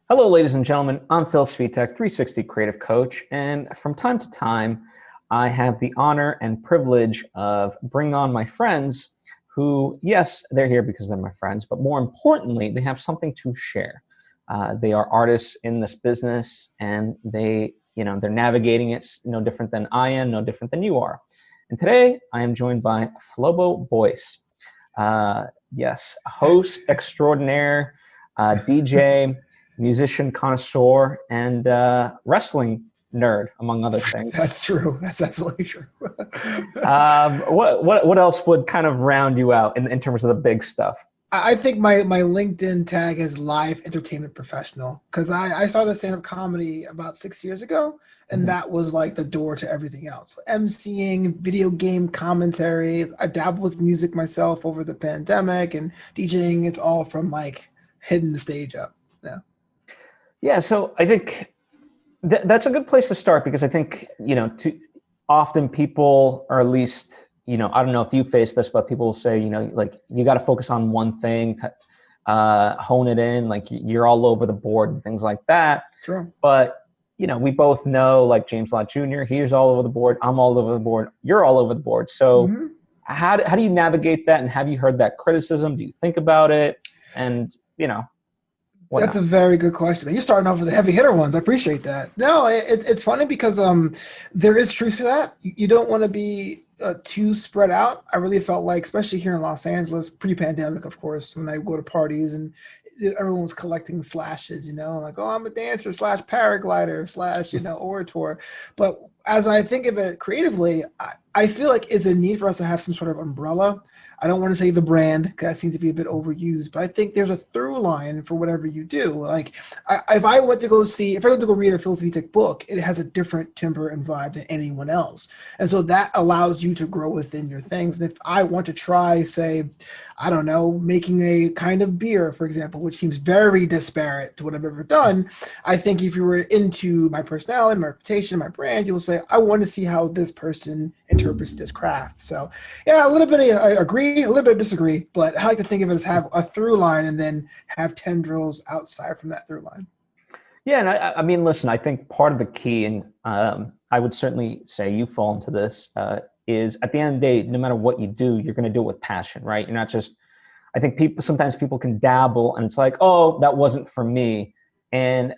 Hello, ladies and gentlemen. I'm Phil Svitek, 360 Creative Coach, and from time to time, I have the honor and privilege of bringing on my friends who, yes, they're here because they're my friends, but more importantly, they have something to share. They are artists in this business, and they're navigating it no different than I am, no different than you are. And today, I am joined by Flobo Boyce. Yes, host extraordinaire, DJ, musician connoisseur, and wrestling nerd, among other things. That's true. That's absolutely true. What else would kind of round you out in terms of the big stuff? I think my LinkedIn tag is live entertainment professional, because I started stand-up comedy about 6 years ago, and that was like the door to everything else. MCing, video game commentary. I dabbled with music myself over the pandemic, and DJing. It's all from like hitting the stage up. Yeah. Yeah, so I think that's a good place to start, because I think, often people, or at least, I don't know if you face this, but people will say, like, you got to focus on one thing to hone it in, like you're all over the board and things like that. Sure. But, we both know, like James Lott Jr., he's all over the board, I'm all over the board, you're all over the board. So how do you navigate that? And have you heard that criticism? Do you think about it? And, That's a very good question. You're starting off with the heavy hitter ones. I appreciate that. No, it's funny because there is truth to that. You don't want to be too spread out. I really felt like, especially here in Los Angeles, pre-pandemic, of course, when I go to parties and everyone's collecting slashes, like, oh, I'm a dancer / paraglider / orator. But as I think of it creatively, I feel like it's a need for us to have some sort of umbrella. I don't want to say the brand, because that seems to be a bit overused, but I think there's a through line for whatever you do. Like, if I went to go read a Phil Svitek book, it has a different timbre and vibe than anyone else. And so that allows you to grow within your things. And if I want to try, say, I don't know, making a kind of beer, for example, which seems very disparate to what I've ever done, I think if you were into my personality, my reputation, my brand, you'll say, I want to see how this person interprets this craft. So yeah, a little bit I agree, a little bit disagree, but I like to think of it as have a through line and then have tendrils outside from that through line. Yeah, and I mean, listen, I think part of the key, and I would certainly say you fall into this, is at the end of the day, no matter what you do, you're going to do it with passion, right? You're not just, I think sometimes people can dabble and it's like, oh, that wasn't for me. And,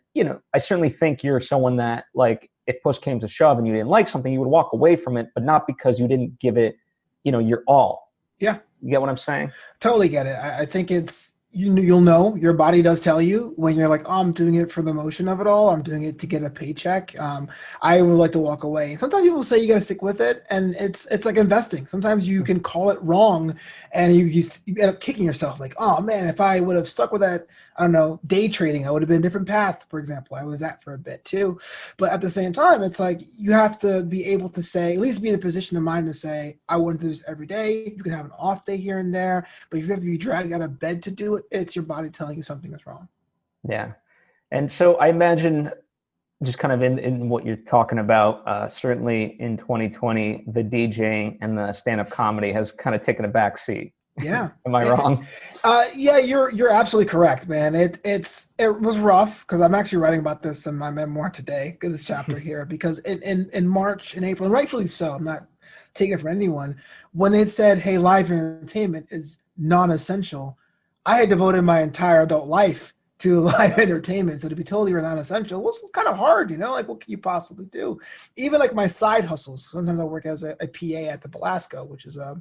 I certainly think you're someone that, like, if push came to shove and you didn't like something, you would walk away from it, but not because you didn't give it, your all. Yeah. You get what I'm saying? Totally get it. I think it's, you'll know, your body does tell you when you're like, oh, I'm doing it for the motion of it all. I'm doing it to get a paycheck. I would like to walk away. Sometimes people say you got to stick with it, and it's like investing. Sometimes you can call it wrong, and you end up kicking yourself like, oh man, if I would have stuck with that, I don't know, day trading, I would have been a different path, for example. I was that for a bit too. But at the same time, it's like you have to be able to say, at least be in a position of mind to say, I want to do this every day. You can have an off day here and there, but if you have to be dragged out of bed to do it, it's your body telling you something is wrong. Yeah. And so I imagine, just kind of in what you're talking about, certainly in 2020, the DJing and the stand-up comedy has kind of taken a back seat. Yeah. Am I wrong? Yeah, you're absolutely correct, man. It was rough, because I'm actually writing about this in my memoir today, this chapter here, because in March and April, and rightfully so, I'm not taking it from anyone, when it said, hey, live entertainment is non-essential, I had devoted my entire adult life to live entertainment. So to be told you're non-essential was kind of hard, like, what can you possibly do? Even like my side hustles. Sometimes I work as a PA at the Belasco, which is a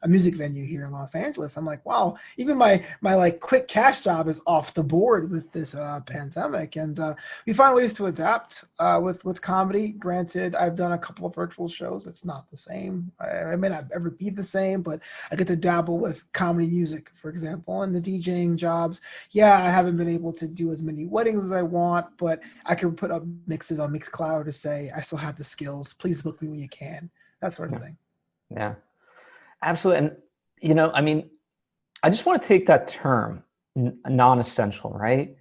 music venue here in Los Angeles. I'm like, wow, even my like quick cash job is off the board with this pandemic. And we find ways to adapt with comedy. Granted, I've done a couple of virtual shows. It's not the same. I may not ever be the same, but I get to dabble with comedy music, for example, and the DJing jobs. Yeah, I haven't been able to do as many weddings as I want, but I can put up mixes on Mixcloud to say, I still have the skills. Please book me when you can. That sort of thing. Yeah. Absolutely. And, I mean, I just want to take that term, non-essential, right?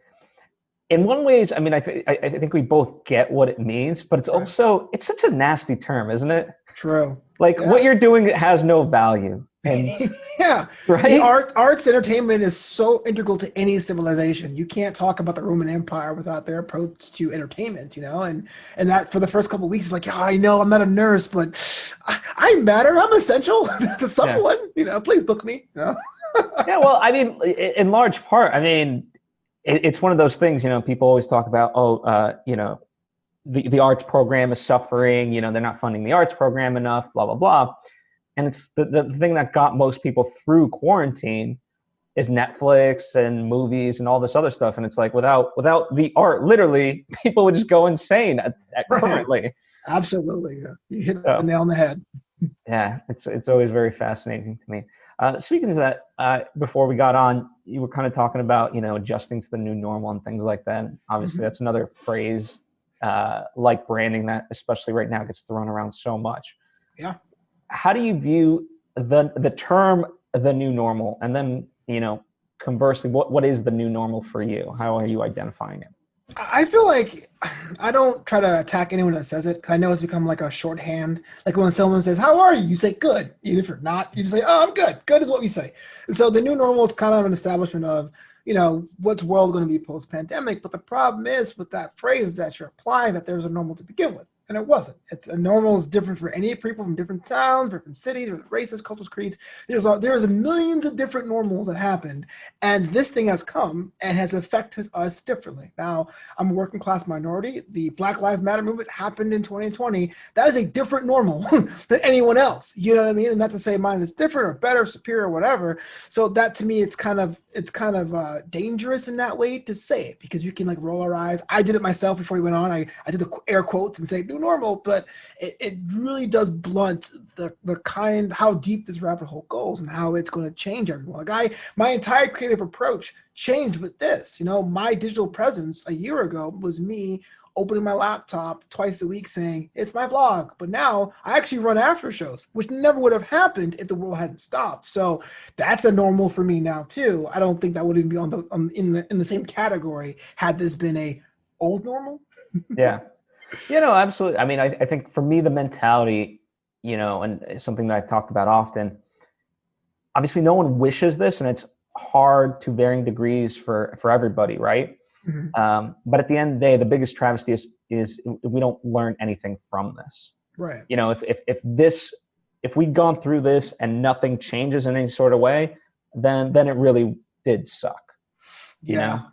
In one ways, I mean, I think we both get what it means, but it's also, it's such a nasty term, isn't it? True. Like, what you're doing has no value. And yeah, right? the arts entertainment is so integral to any civilization. You can't talk about the Roman Empire without their approach to entertainment, and that for the first couple of weeks, it's like, yeah, I know I'm not a nurse, but I matter. I'm essential to someone. Please book me. Yeah, well, I mean, in large part, I mean, it's one of those things. People always talk about, the arts program is suffering. They're not funding the arts program enough. Blah blah blah. And it's the thing that got most people through quarantine is Netflix and movies and all this other stuff. And it's like without the art, literally, people would just go insane currently. Absolutely, yeah. You hit the nail on the head. Yeah, it's always very fascinating to me. Speaking of that, before we got on, you were kind of talking about adjusting to the new normal and things like that. And obviously, that's another phrase like branding that, especially right now, gets thrown around so much. Yeah. How do you view the term the new normal, and then conversely, what is the new normal for you? How are you identifying it? I feel like I don't try to attack anyone that says it, because I know it's become like a shorthand. Like when someone says, "How are you?" you say "good." Even if you're not, you just say, "Oh, I'm good." Good is what we say. And so the new normal is kind of an establishment of what's world going to be post-pandemic. But the problem is with that phrase that you're applying, that there's a normal to begin with. And it wasn't. A normal is different for any people from different towns, different cities, different races, cultures, creeds. There's millions of different normals that happened, and this thing has come and has affected us differently. Now, I'm a working class minority. The Black Lives Matter movement happened in 2020. That is a different normal than anyone else. You know what I mean? And not to say mine is different or better, superior, or whatever. So that to me, it's kind of dangerous in that way to say it, because you can like roll our eyes. I did it myself before we went on. I did the air quotes and say new normal, but it really does blunt how deep this rabbit hole goes and how it's going to change everyone. Like my entire creative approach changed with this. My digital presence a year ago was me opening my laptop twice a week saying it's my blog, but now I actually run after shows, which never would have happened if the world hadn't stopped. So that's a normal for me now too. I don't think that would even be in the same category had this been a old normal. Yeah. Absolutely. I mean, I think for me, the mentality, and it's something that I've talked about often, obviously no one wishes this, and it's hard to varying degrees for everybody, right? Mm-hmm. But at the end of the day, the biggest travesty is we don't learn anything from this. Right. If we'd gone through this and nothing changes in any sort of way, then it really did suck. Yeah.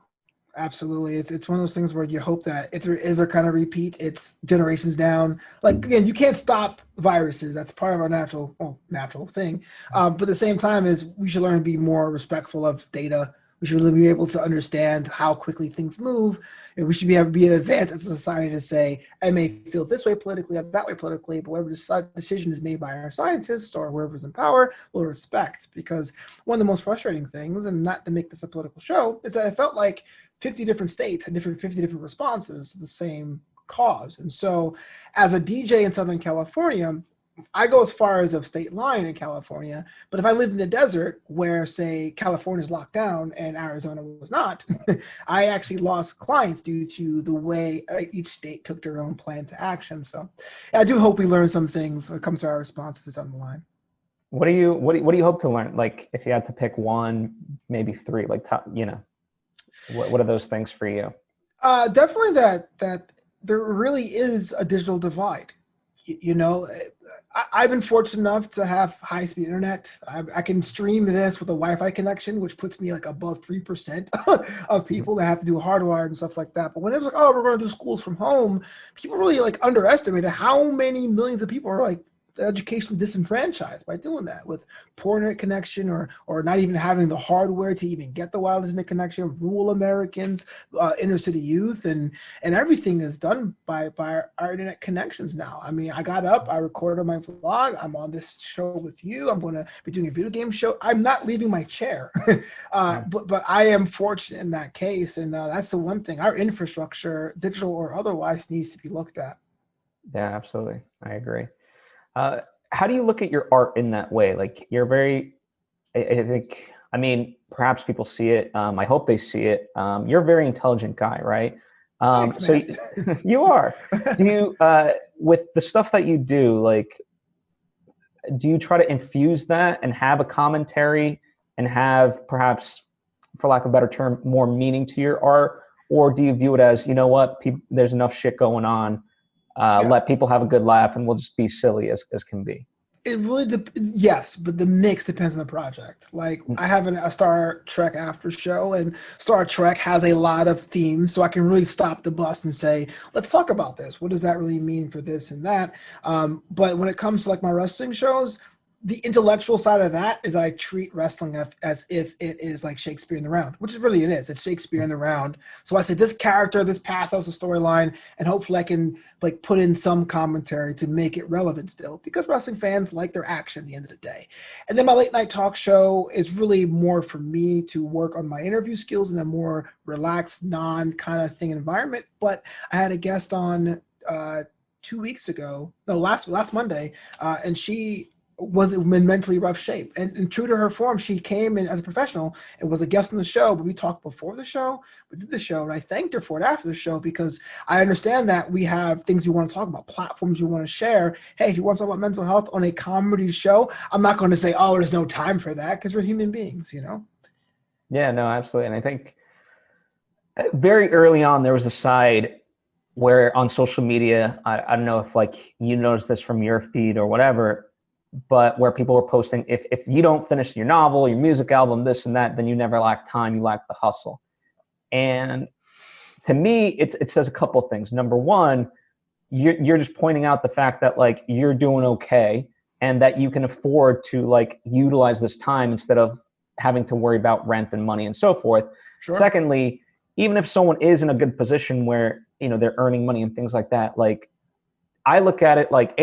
Absolutely. It's one of those things where you hope that if there is a kind of repeat, it's generations down. Like, again, you can't stop viruses. That's part of our natural thing. But at the same time is we should learn to be more respectful of data. We should be able to understand how quickly things move. And we should be able to be in advance as a society to say, I may feel this way politically, or that way politically, but whatever decision is made by our scientists or whoever's in power, we'll respect. Because one of the most frustrating things, and not to make this a political show, is that I felt like 50 different states had 50 different responses to the same cause. And so as a DJ in Southern California, I go as far as a state line in California, but if I lived in the desert where, say, California's locked down and Arizona was not, I actually lost clients due to the way each state took their own plan to action. So I do hope we learn some things when it comes to our responses down the line. What do you hope to learn? Like, if you had to pick one, maybe three, like, what are those things for you? Definitely that there really is a digital divide. I've been fortunate enough to have high-speed internet. I can stream this with a Wi-Fi connection, which puts me like above 3% of people that have to do hardwired and stuff like that. But when it was like, oh, we're going to do schools from home, people really like underestimated how many millions of people are like educationally disenfranchised by doing that, with poor internet connection or not even having the hardware to even get the wireless internet connection, rural Americans, inner city youth, and everything is done by our internet connections now. I mean, I got up, I recorded my vlog, I'm on this show with you, I'm going to be doing a video game show. I'm not leaving my chair, but I am fortunate in that case, and that's the one thing. Our infrastructure, digital or otherwise, needs to be looked at. Yeah, absolutely. I agree. How do you look at your art in that way? Like, you're very, I think, I mean, perhaps people see it. I hope they see it. You're a very intelligent guy, right? Thanks, so you are. Do you, with the stuff that you do, like, do you try to infuse that and have a commentary and have perhaps, for lack of a better term, more meaning to your art? Or do you view it as, you know what, there's enough shit going on, let people have a good laugh and we'll just be silly as can be? It really yes, but the mix depends on the project. Like I have a Star Trek after show, and Star Trek has a lot of themes, so I can really stop the bus and say, let's talk about this. What does that really mean for this and that? But when it comes to like my wrestling shows, the intellectual side of that is I treat wrestling as if it is like Shakespeare in the Round, which really it is. It's Shakespeare in the Round. So I say this character, this pathos, a storyline, and hopefully I can like put in some commentary to make it relevant still, because wrestling fans like their action at the end of the day. And then my late night talk show is really more for me to work on my interview skills in a more relaxed, non kind of thing environment. But I had a guest on 2 weeks ago, no, last Monday, and she was in mentally rough shape. And true to her form, she came in as a professional and was a guest on the show, but we talked before the show, we did the show, and I thanked her for it after the show, because I understand that we have things we want to talk about, platforms you want to share. Hey, if you want to talk about mental health on a comedy show, I'm not going to say, oh, there's no time for that, because we're human beings, you know? Yeah, no, absolutely. And I think very early on, there was a side where on social media, I don't know if like you noticed this from your feed or whatever, but where people were posting, if you don't finish your novel, your music album, this and that, then you never lack time, you lack the hustle. And to me, it says a couple of things. Number one, you're just pointing out the fact that like you're doing okay and that you can afford to like utilize this time instead of having to worry about rent and money and so forth. Sure. Secondly, even if someone is in a good position where, you know, they're earning money and things like that, like I look at it like,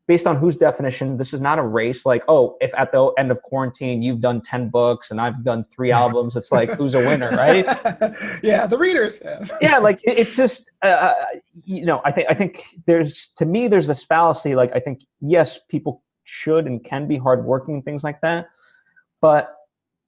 based on whose definition, this is not a race. Like, oh, if at the end of quarantine, you've done 10 books and I've done 3 albums, it's like, who's a winner, right? Yeah, the readers. Yeah, like it's just, you know, I think to me, there's this fallacy. Like, I think, yes, people should and can be hardworking and things like that. But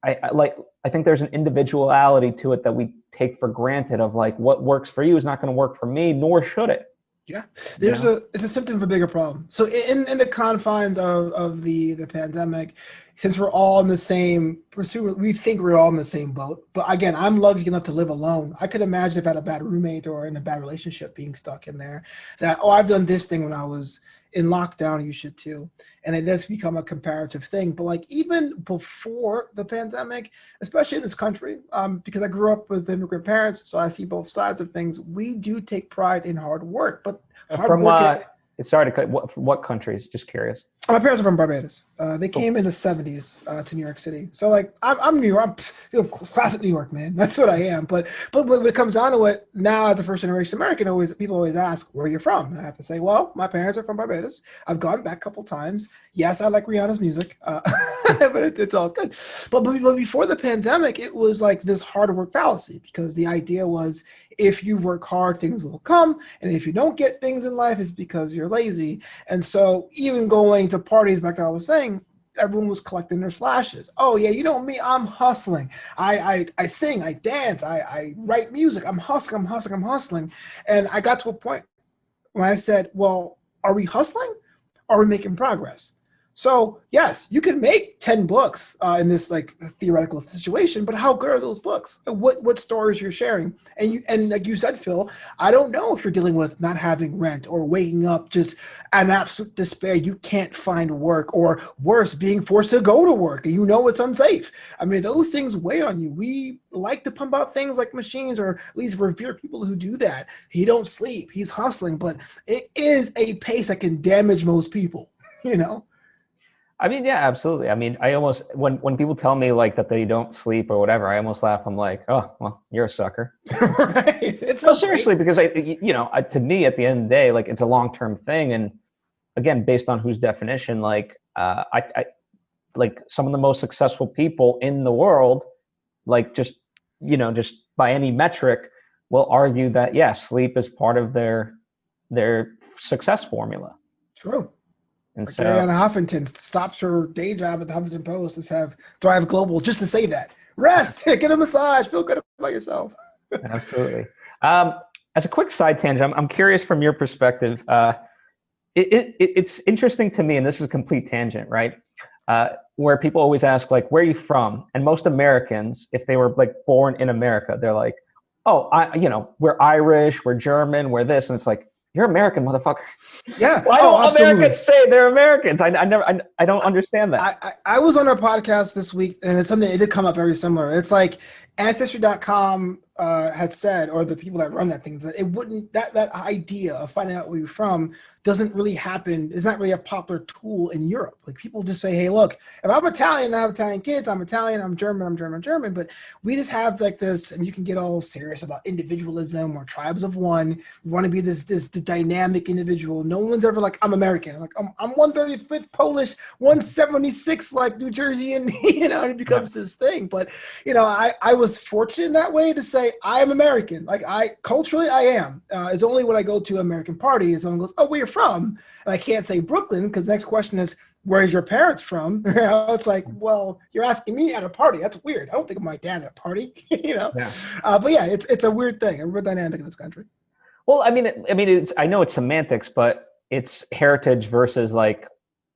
I think there's an individuality to it that we take for granted of like, what works for you is not going to work for me, nor should it. Yeah, it's a symptom of a bigger problem. So in the confines of the pandemic, since we're all in the same pursuit, we think we're all in the same boat. But again, I'm lucky enough to live alone. I could imagine if I had a bad roommate or in a bad relationship being stuck in there, that, oh, I've done this thing when I was in lockdown, you should too. And it does become a comparative thing. But like even before the pandemic, especially in this country, because I grew up with immigrant parents, so I see both sides of things. We do take pride in hard work, but hard work. Sorry to cut. What countries? Just curious. My parents are from Barbados. They came in the 70s to New York City. So like I'm New York. I'm classic New York, man. That's what I am. But when it comes down to it, now as a first generation American, people always ask where you're from. And I have to say, well, my parents are from Barbados. I've gone back a couple times. Yes, I like Rihanna's music, but it's all good. But before the pandemic, it was like this hard work fallacy, because the idea was if you work hard, things will come. And if you don't get things in life, it's because you're lazy. And so even going to parties, like I was saying, everyone was collecting their slashes. Oh yeah, you know me, I'm hustling. I sing, I dance, I write music. I'm hustling. And I got to a point when I said, well, are we hustling? Or are we making progress? So yes, you can make 10 books in this like theoretical situation, but how good are those books? What stories you're sharing? And like you said, Phil, I don't know if you're dealing with not having rent or waking up just an absolute despair. You can't find work, or worse, being forced to go to work and you know it's unsafe. I mean, those things weigh on you. We like to pump out things like machines, or at least revere people who do that. He don't sleep, he's hustling, but it is a pace that can damage most people, you know? I mean, yeah, absolutely. I mean, I almost, when people tell me like that they don't sleep or whatever, I almost laugh. I'm like, oh, well, you're a sucker. Right. It's so seriously, because to me, at the end of the day, like it's a long-term thing. And again, based on whose definition, like, I like some of the most successful people in the world, like just by any metric, will argue that, yeah, sleep is part of their success formula. True. And like Ariana Huffington stops her day job at the Huffington Post to have Thrive Global just to say that. Rest, get a massage, feel good about yourself. Absolutely. As a quick side tangent, I'm curious from your perspective, It's interesting to me, and this is a complete tangent, right? Where people always ask, like, where are you from? And most Americans, if they were like born in America, they're like, oh, we're Irish, we're German, we're this. And it's like, you're American, motherfucker. Yeah. Why don't Americans say they're Americans? I don't understand that. I was on a podcast this week, and it's something, it did come up very similar. It's like Ancestry.com had said, or the people that run that thing, that it wouldn't, that idea of finding out where you're from doesn't really happen. It's not really a popular tool in Europe. Like, people just say, hey, look, if I'm Italian, I have Italian kids, I'm Italian, I'm German. But we just have like this, and you can get all serious about individualism or tribes of one. We want to be this dynamic individual. No one's ever like, I'm American. Like, I'm 135th Polish, 176 like New Jersey, and it becomes this thing. But I was fortunate in that way to say I am American. Like, culturally I am. It's only when I go to an American party and someone goes, oh, where you're from? And I can't say Brooklyn, because the next question is, where's your parents from? It's like, well, you're asking me at a party. That's weird. I don't think of my dad at a party. Yeah. But yeah, it's a weird thing. A weird dynamic in this country. Well, I mean, I know it's semantics, but it's heritage versus like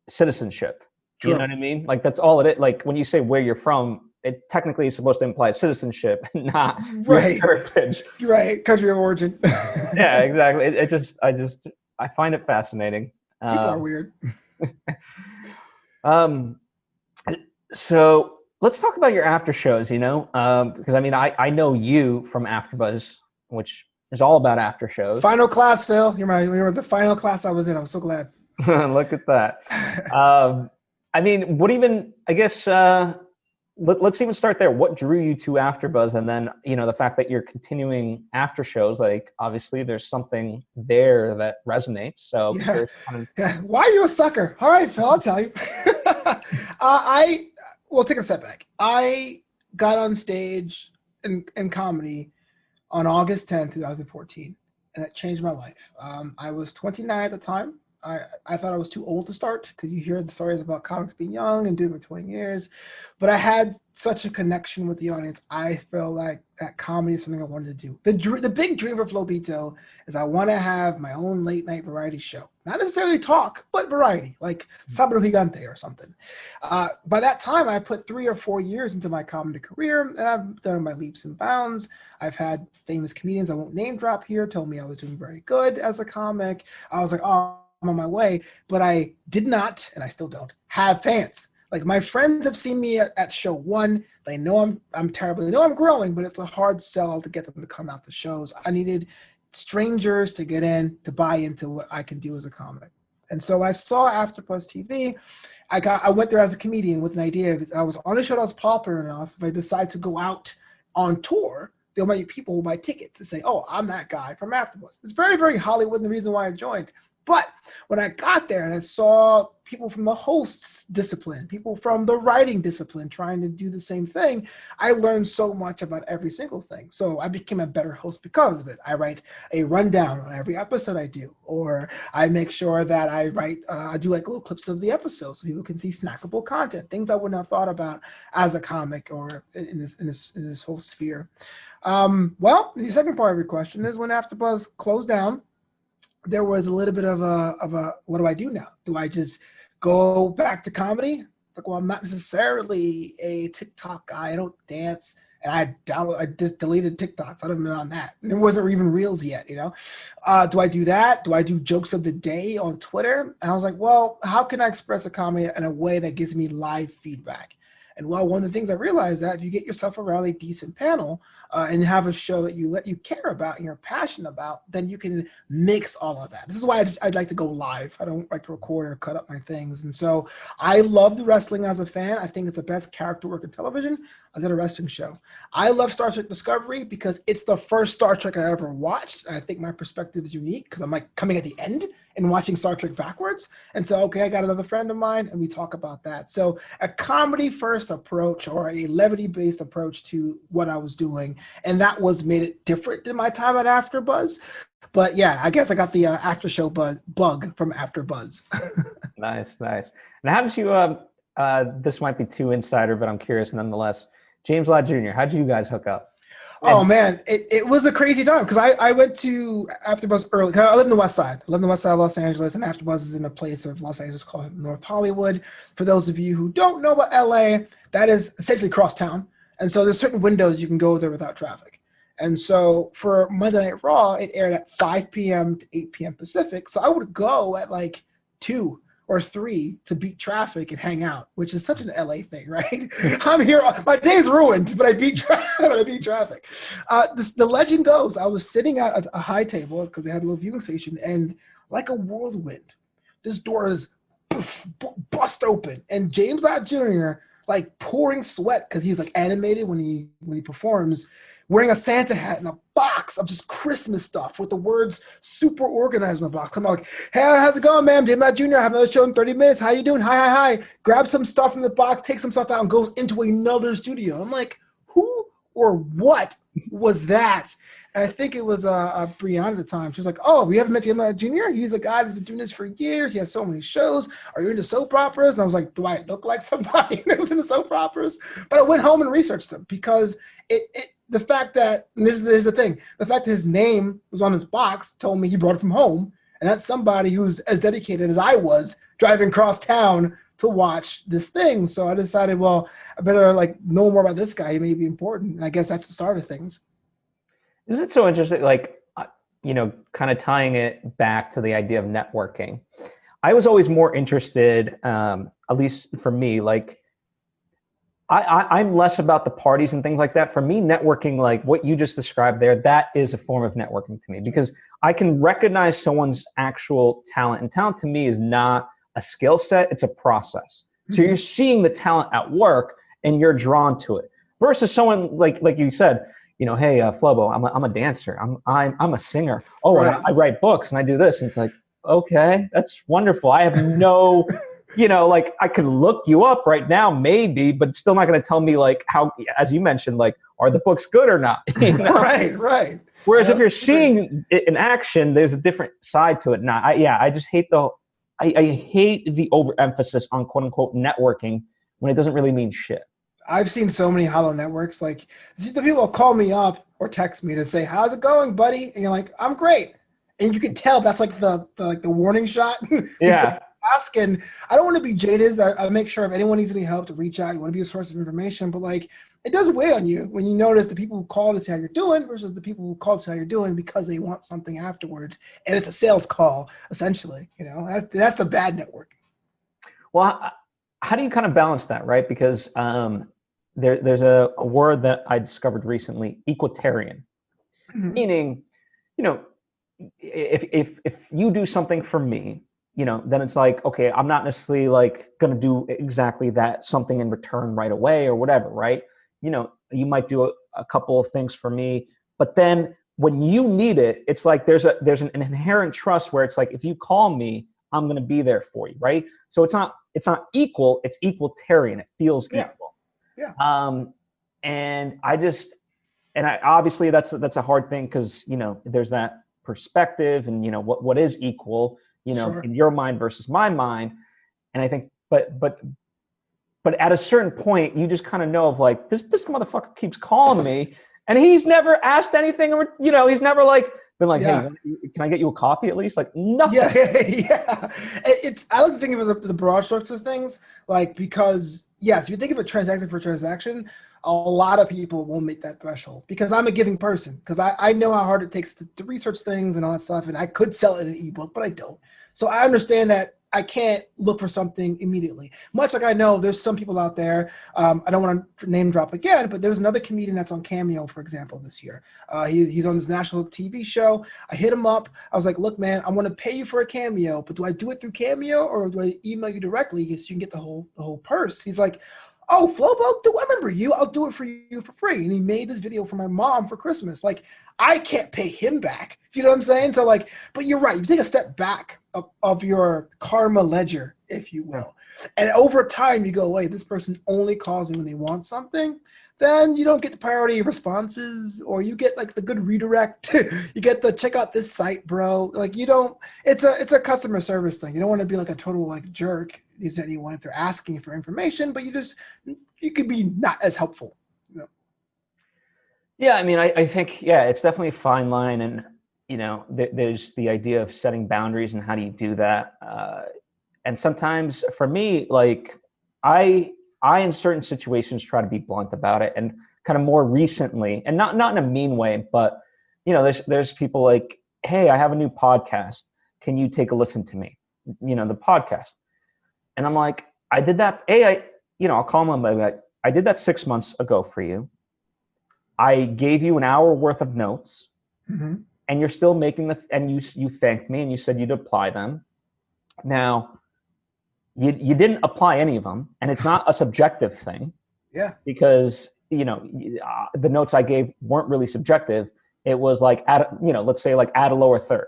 citizenship. True. You know what I mean? Like, that's all it is. Like, when you say where you're from, it technically is supposed to imply citizenship, not heritage. Right, country of origin. Yeah, exactly. I find it fascinating. People are weird. So let's talk about your after shows, because I know you from Afterbuzz, which is all about after shows. Final class, Phil. You were the final class I was in. I'm so glad. Look at that. Let's even start there. What drew you to Afterbuzz? And then, the fact that you're continuing after shows, like, obviously there's something there that resonates. So yeah. Why are you a sucker? All right, Phil, I'll tell you. Well, take a step back. I got on stage in comedy on August 10th, 2014, and that changed my life. I was 29 at the time. I thought I was too old to start, because you hear the stories about comics being young and doing it for 20 years. But I had such a connection with the audience. I felt like that comedy is something I wanted to do. The big dream for Flobito is I want to have my own late night variety show. Not necessarily talk, but variety, like Sábado Gigante or something. By that time, I put 3 or 4 years into my comedy career, and I've done my leaps and bounds. I've had famous comedians I won't name drop here tell me I was doing very good as a comic. I was like, oh, I'm on my way, but I did not, and I still don't, have fans. Like, my friends have seen me at show 1. They know I'm terrible. They know I'm growing, but it's a hard sell to get them to come out to shows. I needed strangers to get in, to buy into what I can do as a comic. And so I saw Afterbuzz TV. I went there as a comedian with an idea. If I was on a show that was popular enough, if I decide to go out on tour, there might be people who buy tickets to say, oh, I'm that guy from Afterbuzz. It's very, very Hollywood, and the reason why I joined. But when I got there and I saw people from the hosts discipline, people from the writing discipline trying to do the same thing, I learned so much about every single thing. So I became a better host because of it. I write a rundown on every episode I do, or I make sure that I do like little clips of the episode so people can see snackable content, things I wouldn't have thought about as a comic or in this whole sphere. Well, the second part of your question is, when Afterbuzz closed down, there was a little bit of a what do I do now? Do I just go back to comedy? Like, well, I'm not necessarily a TikTok guy. I don't dance. And I just deleted TikToks. I don't know on that. And it wasn't even Reels yet, Do I do that? Do I do jokes of the day on Twitter? And I was like, well, how can I express a comedy in a way that gives me live feedback? And well, one of the things I realized that if you get yourself around a decent panel and have a show that you care about and you're passionate about, then you can mix all of that. This is why I'd like to go live. I don't like to record or cut up my things. And so I loved wrestling as a fan. I think it's the best character work in television. I did a wrestling show. I love Star Trek Discovery because it's the first Star Trek I ever watched. And I think my perspective is unique because I'm like coming at the end and watching Star Trek backwards. And so, okay, I got another friend of mine and we talk about that. So a comedy first approach or a levity based approach to what I was doing. And that made it different than my time at Afterbuzz. But yeah, I guess I got the after show bug from Afterbuzz. Nice. And how did you, this might be too insider, but I'm curious nonetheless. James Lott Jr., how did you guys hook up? Oh man, it was a crazy time because I went to Afterbuzz early. 'Cause I live in the West Side. I live in the West Side of Los Angeles, and Afterbuzz is in a place of Los Angeles called North Hollywood. For those of you who don't know about LA, that is essentially cross town, and so there's certain windows you can go there without traffic. And so for Monday Night Raw, it aired at 5 p.m. to 8 p.m. Pacific. So I would go at like 2 or 3 to beat traffic and hang out, which is such an LA thing, right? I'm here, my day's ruined, but I beat traffic. The legend goes, I was sitting at a high table because they had a little viewing station, and like a whirlwind, this door is bust open, and James Lott Jr. like pouring sweat because he's like animated when he performs, wearing a Santa hat and a box of just Christmas stuff with the words super organized in the box. I'm like, hey, how's it going, man? James Lott Jr. I have another show in 30 minutes. How you doing? Hi. Grab some stuff from the box, take some stuff out, and goes into another studio. I'm like, who or what was that? And I think it was Brianna at the time. She was like, oh, we haven't met James Lott Jr.? He's a guy that's been doing this for years. He has so many shows. Are you into soap operas? And I was like, do I look like somebody that was into soap operas? But I went home and researched him because the fact that, and this is the thing, the fact that his name was on his box told me he brought it from home. And that's somebody who's as dedicated as I was driving across town to watch this thing. So I decided, well, I better like know more about this guy. He may be important. And I guess that's the start of things. Isn't it so interesting? Like, kind of tying it back to the idea of networking. I was always more interested, at least for me, like, I'm less about the parties and things like that. For me, networking, like what you just described there, that is a form of networking to me because I can recognize someone's actual talent. And talent to me is not a skill set, it's a process. So you're seeing the talent at work and you're drawn to it. Versus someone like you said, hey, Flobo, I'm a dancer. I'm a singer. Oh, right. I write books and I do this. And it's like, okay, that's wonderful. I have no... like I could look you up right now, maybe, but still not going to tell me like how, as you mentioned, like, are the books good or not? Right. Whereas if you're seeing it in action, there's a different side to it. Now, I just hate I hate the overemphasis on quote unquote networking when it doesn't really mean shit. I've seen so many hollow networks. Like the people will call me up or text me to say, how's it going, buddy? And you're like, I'm great. And you can tell that's like the warning shot. Yeah. Ask, and I don't want to be jaded. I make sure if anyone needs any help to reach out. You want to be a source of information, but like it does weigh on you when you notice the people who call to say how you're doing versus the people who call to say how you're doing because they want something afterwards, and it's a sales call essentially. That's a bad networking. Well, how do you kind of balance that, right? Because there's a word that I discovered recently, Equitarian, meaning, if you do something for me, then it's like, okay, I'm not necessarily like going to do exactly that something in return right away or whatever, right? You might do a couple of things for me, but then when you need it, it's like there's an inherent trust where it's like, if you call me, I'm going to be there for you, right? So it's not equal, it's equalitarian. It feels equal. Yeah. And I obviously that's a hard thing because, there's that perspective and, what is equal, Sure. in your mind versus my mind. And I think, but at a certain point, you just kind of know of like, this motherfucker keeps calling me and he's never asked anything or, he's never like been like, hey, can I get you a coffee at least? Like nothing. Yeah. I like to think of the broad strokes of things, like, because yes, if you think of a transaction for transaction, a lot of people won't make that threshold because I'm a giving person because I know how hard it takes to research things and all that stuff. And I could sell it in an ebook, but I don't. So I understand that I can't look for something immediately. Much like I know there's some people out there, I don't want to name drop again, but there was another comedian that's on Cameo, for example, this year. He's on this national TV show. I hit him up. I was like, look, man, I want to pay you for a Cameo, but do I do it through Cameo or do I email you directly so you can get the whole purse? He's like, oh, Flobo, I remember you. I'll do it for you for free. And he made this video for my mom for Christmas. Like, I can't pay him back. Do you know what I'm saying? So like, but you're right. You take a step back of your karma ledger, if you will. And over time you go, wait, this person only calls me when they want something. Then you don't get the priority responses, or you get like the good redirect. You get the check out this site, bro. Like you don't, it's a customer service thing. You don't want to be like a total like jerk to anyone if they're asking for information, but you could be not as helpful. Yeah, I mean, I think, yeah, it's definitely a fine line. And, there's the idea of setting boundaries and how do you do that. And sometimes for me, like I, in certain situations try to be blunt about it, and kind of more recently, and not in a mean way, but, there's people like, hey, I have a new podcast. Can you take a listen to me? The podcast. And I'm like, I did that. I'll call them like, I did that 6 months ago for you. I gave you an hour worth of notes, Mm-hmm. and you're still making and you thanked me and you said you'd apply them. Now, you didn't apply any of them, and it's not a subjective thing. Yeah. Because, the notes I gave weren't really subjective. It was like, let's say like add a lower third.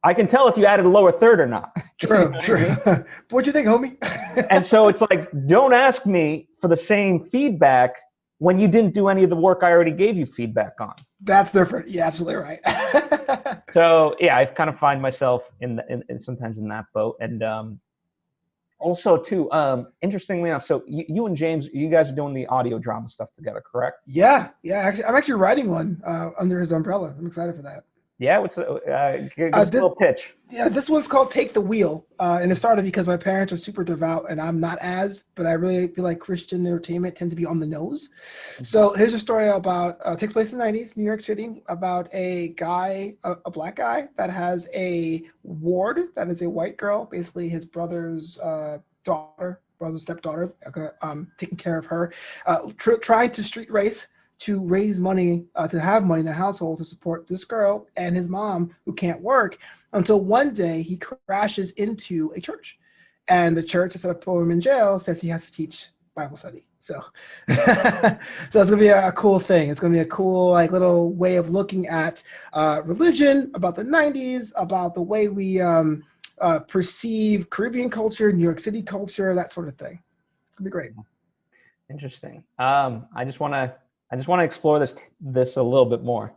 I can tell if you added a lower third or not. True, true. What'd you think, homie? And so it's like, don't ask me for the same feedback when you didn't do any of the work I already gave you feedback on. That's different. Yeah, absolutely right. So yeah, I kind of find myself in sometimes in that boat. And also too, interestingly enough, so you and James, you guys are doing the audio drama stuff together, correct? Yeah. I'm actually writing one under his umbrella. I'm excited for that. Yeah, what's give us a little pitch? Yeah, this one's called Take the Wheel. And it started because my parents are super devout and I'm not but I really feel like Christian entertainment tends to be on the nose. Mm-hmm. So here's a story about, takes place in the 90s, New York City, about a guy, a black guy that has a ward that is a white girl, basically his brother's stepdaughter, taking care of her, trying to street race to raise money, to have money in the household to support this girl and his mom who can't work, until one day he crashes into a church. And the church, instead of putting him in jail, says he has to teach Bible study. So so it's going to be a cool thing. It's going to be a cool little way of looking at religion, about the 90s, about the way we perceive Caribbean culture, New York City culture, that sort of thing. It's going to be great. Interesting. I just want to explore this a little bit more.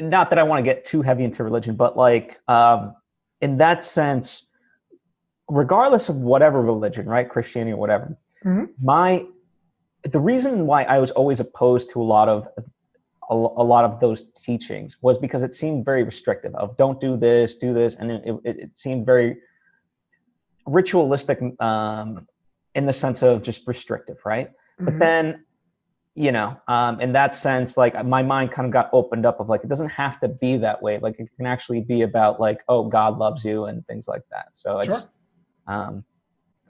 Not that I want to get too heavy into religion, but in that sense, regardless of whatever religion, right, Christianity or whatever, mm-hmm. The reason why I was always opposed to a lot of those teachings was because it seemed very restrictive. Of don't do this, and it seemed very ritualistic in the sense of just restrictive, right? Mm-hmm. But then, in that sense, my mind kind of got opened up of it doesn't have to be that way. It can actually be about oh, God loves you and things like that. So I just, I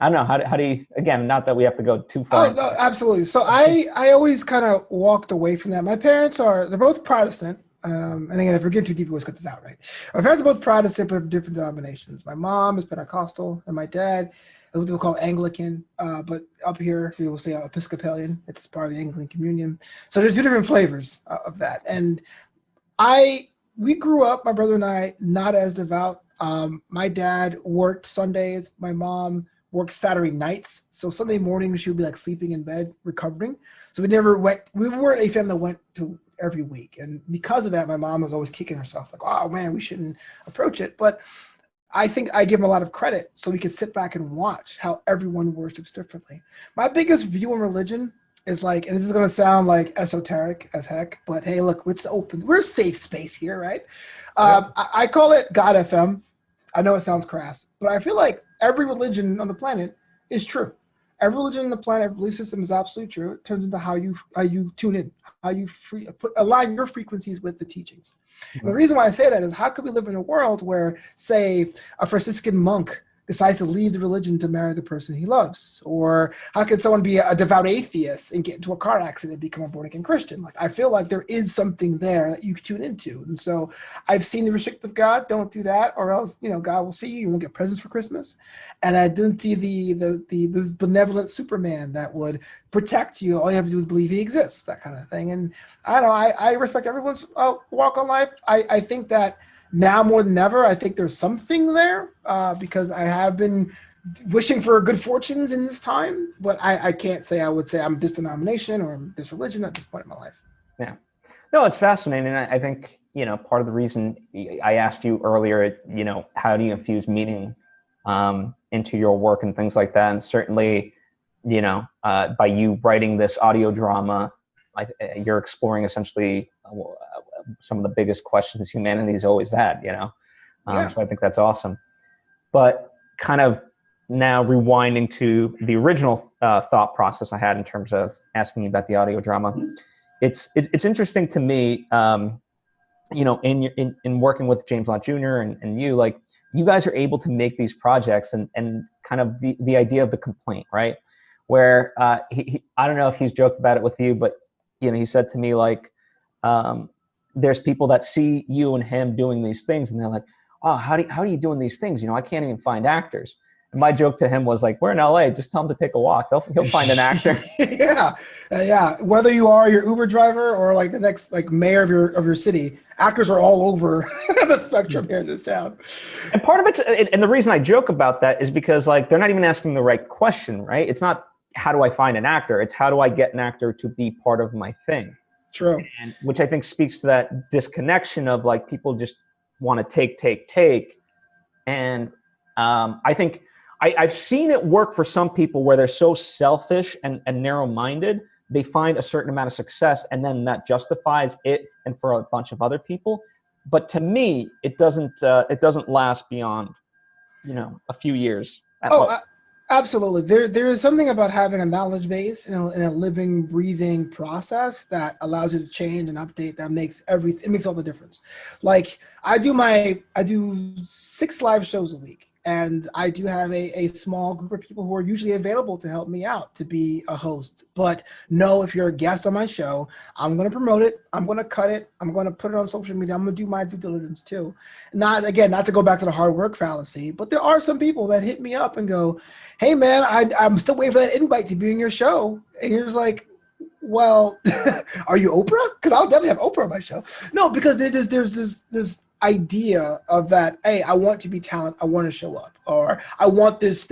don't know. How do you, again, not that we have to go too far. Oh, no, absolutely. So I always kind of walked away from that. My parents they're both Protestant. And again, if we're getting too deep, let's cut this out, right? My parents are both Protestant, but of different denominations. My mom is Pentecostal and my dad, what we call Anglican, but up here we will say Episcopalian. It's part of the Anglican Communion. So there's two different flavors of that. And we grew up, my brother and I, not as devout. My dad worked Sundays. My mom worked Saturday nights. So Sunday morning she would be sleeping in bed, recovering. So we weren't a family that went to every week. And because of that, my mom was always kicking herself oh man, we shouldn't approach it. But I think I give them a lot of credit so we could sit back and watch how everyone worships differently. My biggest view on religion is and this is going to sound esoteric as heck, but hey, look, it's open. We're a safe space here, right? Yeah. I call it God FM. I know it sounds crass, but I feel like every religion on the planet is true. Every religion on the planet, every belief system is absolutely true. It turns into how you tune in, how you align your frequencies with the teachings. And the reason why I say that is how could we live in a world where, say, a Franciscan monk decides to leave the religion to marry the person he loves? Or how could someone be a devout atheist and get into a car accident and become a born-again Christian? I feel like there is something there that you can tune into. And so I've seen the restrictive God, don't do that, or else, God will see you, you won't get presents for Christmas. And I didn't see this benevolent Superman that would protect you. All you have to do is believe he exists, that kind of thing. And I don't know, I respect everyone's walk on life. I think that now more than ever, I think there's something there because I have been wishing for good fortunes in this time, but I can't say I would say I'm this denomination or this religion at this point in my life. Yeah. No, it's fascinating. I think, part of the reason I asked you earlier, how do you infuse meaning into your work and things like that? And certainly, by you writing this audio drama, you're exploring essentially some of the biggest questions humanity's always had, Yeah. So I think that's awesome. But kind of now rewinding to the original thought process I had in terms of asking you about the audio drama, it's interesting to me, in working with James Lott Jr. and you, like, you guys are able to make these projects and kind of the idea of the complaint, right? Where I don't know if he's joked about it with you, but he said to me, like, there's people that see you and him doing these things and they're like, oh, how are you doing these things? I can't even find actors. And my joke to him was like, we're in LA, just tell him to take a walk. He'll find an actor. Yeah. Whether you are your Uber driver or like the next like mayor of your city, actors are all over the spectrum here in this town. And part of it, and the reason I joke about that is because like they're not even asking the right question, right? It's not how do I find an actor? It's how do I get an actor to be part of my thing? True. And which I think speaks to that disconnection of like people just want to take. And I think I've seen it work for some people where they're so selfish and narrow-minded, they find a certain amount of success and then that justifies it and for a bunch of other people. But to me, it doesn't last beyond, a few years. Absolutely. There is something about having a knowledge base in a living, breathing process that allows you to change and update. That makes it makes all the difference. Like I do 6 live shows a week, and I do have a small group of people who are usually available to help me out to be a host. But no, if you're a guest on my show, I'm going to promote it. I'm going to cut it. I'm going to put it on social media. I'm going to do my due diligence too. Not to go back to the hard work fallacy, but there are some people that hit me up and go, hey man, I'm still waiting for that invite to be in your show. And you're just like, well, are you Oprah? Because I'll definitely have Oprah on my show. No, because there's this idea of that, hey, I want to be talent, I want to show up, or I want this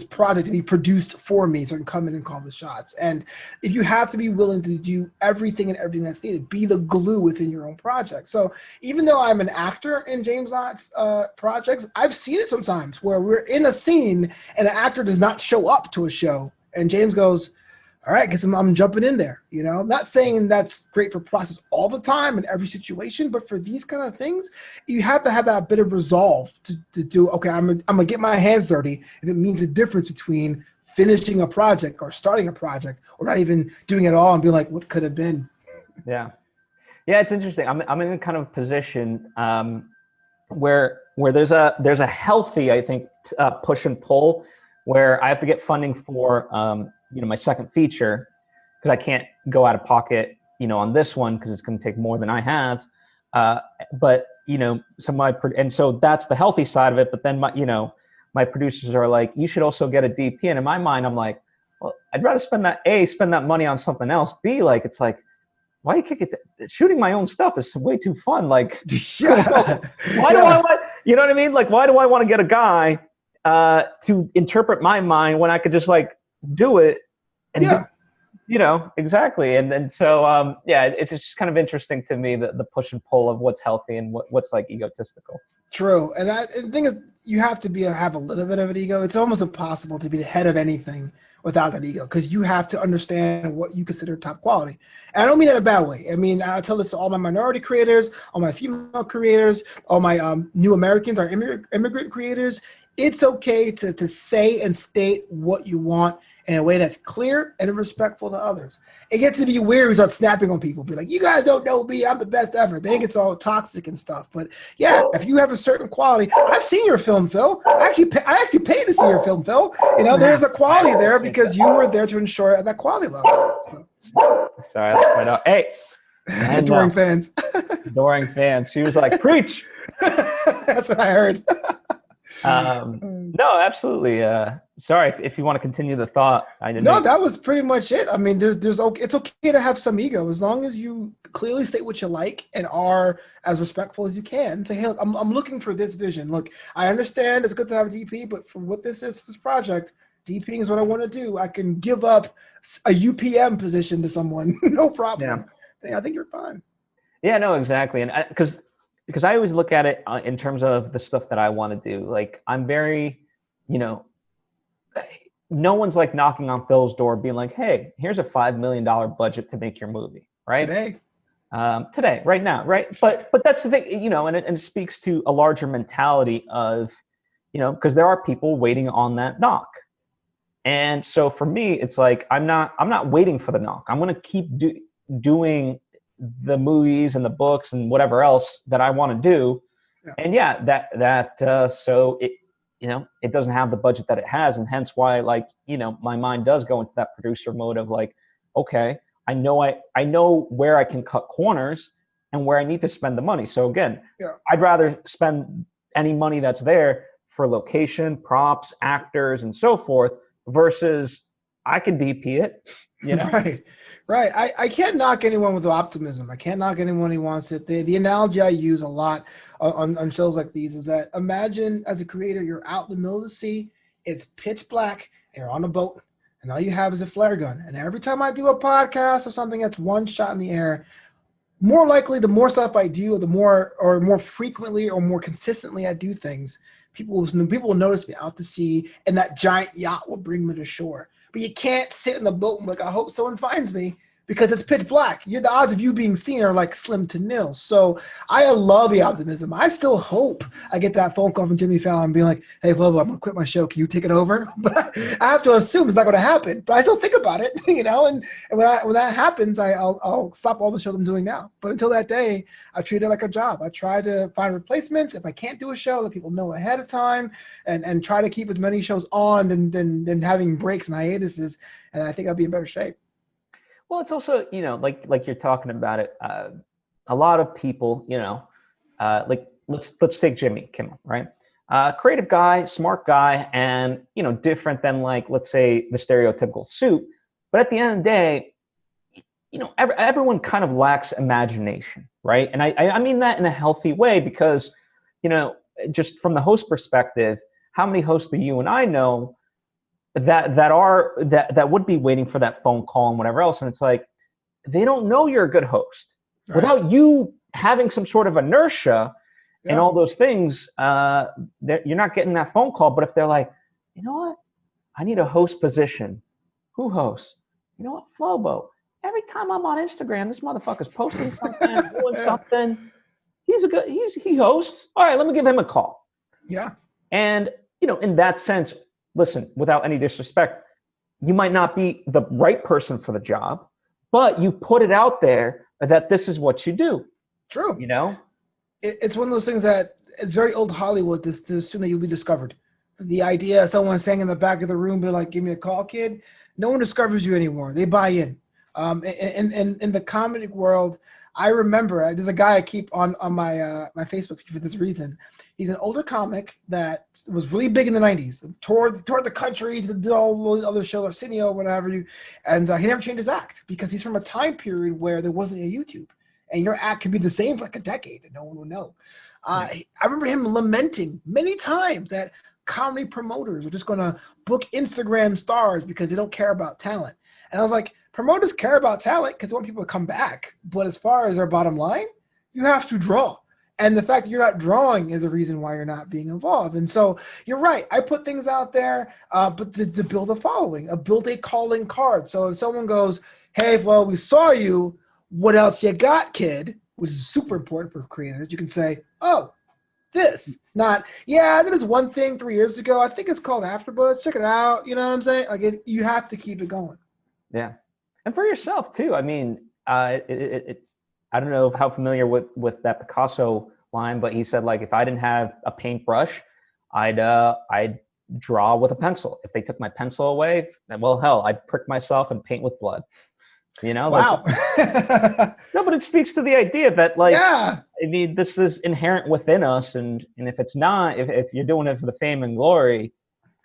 project to be produced for me so I can come in and call the shots. And if you have to be willing to do everything that's needed, be the glue within your own project. So even though I'm an actor in James Lott's projects, I've seen it sometimes where we're in a scene and an actor does not show up to a show and James goes, all right, guess I'm jumping in there. I'm not saying that's great for process all the time in every situation, but for these kind of things, you have to have that bit of resolve to do, okay, I'm gonna get my hands dirty if it means the difference between finishing a project or starting a project or not even doing it all and being like, what could have been? Yeah, it's interesting. I'm in a kind of position where there's a healthy, I think, push and pull where I have to get funding for my second feature, because I can't go out of pocket, on this one because it's going to take more than I have. But so that's the healthy side of it. But then my producers are like, you should also get a DP. And in my mind, I'm like, well, I'd rather spend that money on something else. B, like, it's like, why do you kick it? Shooting my own stuff is way too fun. Like, why do I want? You know what I mean? Like, why do I want to get a guy to interpret my mind when I could just like do it and exactly. And so it's just kind of interesting to me the push and pull of what's healthy and what's like egotistical. True. And the thing is, you have to have a little bit of an ego. It's almost impossible to be the head of anything without that ego, because you have to understand what you consider top quality. And I don't mean that in a bad way. I mean, I tell this to all my minority creators, all my female creators, all my new Americans, our immigrant creators. It's okay to say and state what you want in a way that's clear and respectful to others. It gets to be weird when you start snapping on people, be like, you guys don't know me, I'm the best ever. Then it gets all toxic and stuff. But yeah, if you have a certain quality, I've seen your film, Phil. I actually paid to see your film, Phil. There's a quality there because you were there to ensure at that quality level. Sorry, that's right out. Hey. Adoring fans. Adoring fans. She was like, preach. That's what I heard. No, absolutely. Sorry if you want to continue the thought. I didn't. No, that was pretty much it. I mean, it's okay to have some ego as long as you clearly state what you like and are as respectful as you can. Say, hey, look, I'm looking for this vision. Look, I understand it's good to have a DP, but for what this is, this project, DPing is what I want to do. I can give up a UPM position to someone, no problem. Yeah. I think you're fine. Yeah, no, exactly, and because I always look at it in terms of the stuff that I want to do. Like, I'm very, no one's like knocking on Phil's door being like, hey, here's a $5 million budget to make your movie. right? Today. Today, right now, right? But that's the thing, you know, and it speaks to a larger mentality of, you know, because there are people waiting on that knock. And so for me, it's like I'm not waiting for the knock. I'm going to keep doing the movies and the books and whatever else that I want to do. Yeah. And yeah, so it, you know, it doesn't have the budget that it has, and hence why, like, you know, my mind does go into that producer mode of like, okay, I know where I can cut corners and where I need to spend the money. So again, Yeah. I'd rather spend any money that's there for location, props, actors, and so forth, versus I could DP it, you know? Right. I can't knock anyone with optimism. I can't knock anyone who wants it. The analogy I use a lot on shows like these is that imagine as a creator, you're out in the middle of the sea, it's pitch black, and you're on a boat, and all you have is a flare gun. And every time I do a podcast or something that's one shot in the air, more likely the more stuff I do, the more frequently or more consistently I do things, people will notice me out to sea, and that giant yacht will bring me to shore. But you can't sit in the boat and be like, I hope someone finds me, because it's pitch black. The odds of you being seen are like slim to nil. So I love the optimism. I still hope I get that phone call from Jimmy Fallon being like, hey, Flobo, I'm going to quit my show. Can you take it over? But I have to assume it's not going to happen. But I still think about it, you know, and when that happens, I'll stop all the shows I'm doing now. But until that day, I treat it like a job. I try to find replacements. If I can't do a show, let people know ahead of time, and try to keep as many shows on than having breaks and hiatuses. And I think I'll be in better shape. Well, it's also, you know, like you're talking about it. A lot of people, you know, like let's take Jimmy Kimmel, right? Creative guy, smart guy, and, you know, different than, like, let's say the stereotypical suit. But at the end of the day, you know, everyone kind of lacks imagination, right? And I mean that in a healthy way, because, you know, just from the host perspective, how many hosts do you and I know that would be waiting for that phone call and whatever else, and it's like they don't know you're a good host. Right. Without you having some sort of inertia and all those things, you're not getting that phone call. But if they're like, you know what, I need a host position. Who hosts? You know what, Flobo. Every time I'm on Instagram, this motherfucker's posting something, doing something. He hosts. All right, let me give him a call. Yeah. And, you know, in that sense, listen, without any disrespect, you might not be the right person for the job, but you put it out there that this is what you do. True. You know? It's one of those things that it's very old Hollywood to assume that you'll be discovered. The idea of someone saying in the back of the room, be like, give me a call, kid. No one discovers you anymore. They buy in. In the comedy world, I remember there's a guy I keep on my my Facebook for this reason. He's an older comic that was really big in the 90s, toured the country, did all the other shows, Arsenio, whatever and he never changed his act because he's from a time period where there wasn't a YouTube, and your act could be the same for like a decade and no one would know. I remember him lamenting many times that comedy promoters are just going to book Instagram stars because they don't care about talent. And I was like, promoters care about talent because they want people to come back. But as far as their bottom line, you have to draw. And the fact that you're not drawing is a reason why you're not being involved. And so you're right. I put things out there, but to build a following, build a calling card. So if someone goes, hey, well, we saw you. What else you got, kid? Which is super important for creators. You can say, oh, this. Not, yeah, I did this one thing 3 years ago. I think it's called Afterbuzz. Check it out. You know what I'm saying? Like you have to keep it going. Yeah. And for yourself, too. I mean, I don't know how familiar with that Picasso line, but he said, like, if I didn't have a paintbrush, I'd draw with a pencil. If they took my pencil away, then, well, hell, I'd prick myself and paint with blood. You know? Wow. Like, no, but it speaks to the idea that, like, I mean, this is inherent within us, and if it's not, if you're doing it for the fame and glory,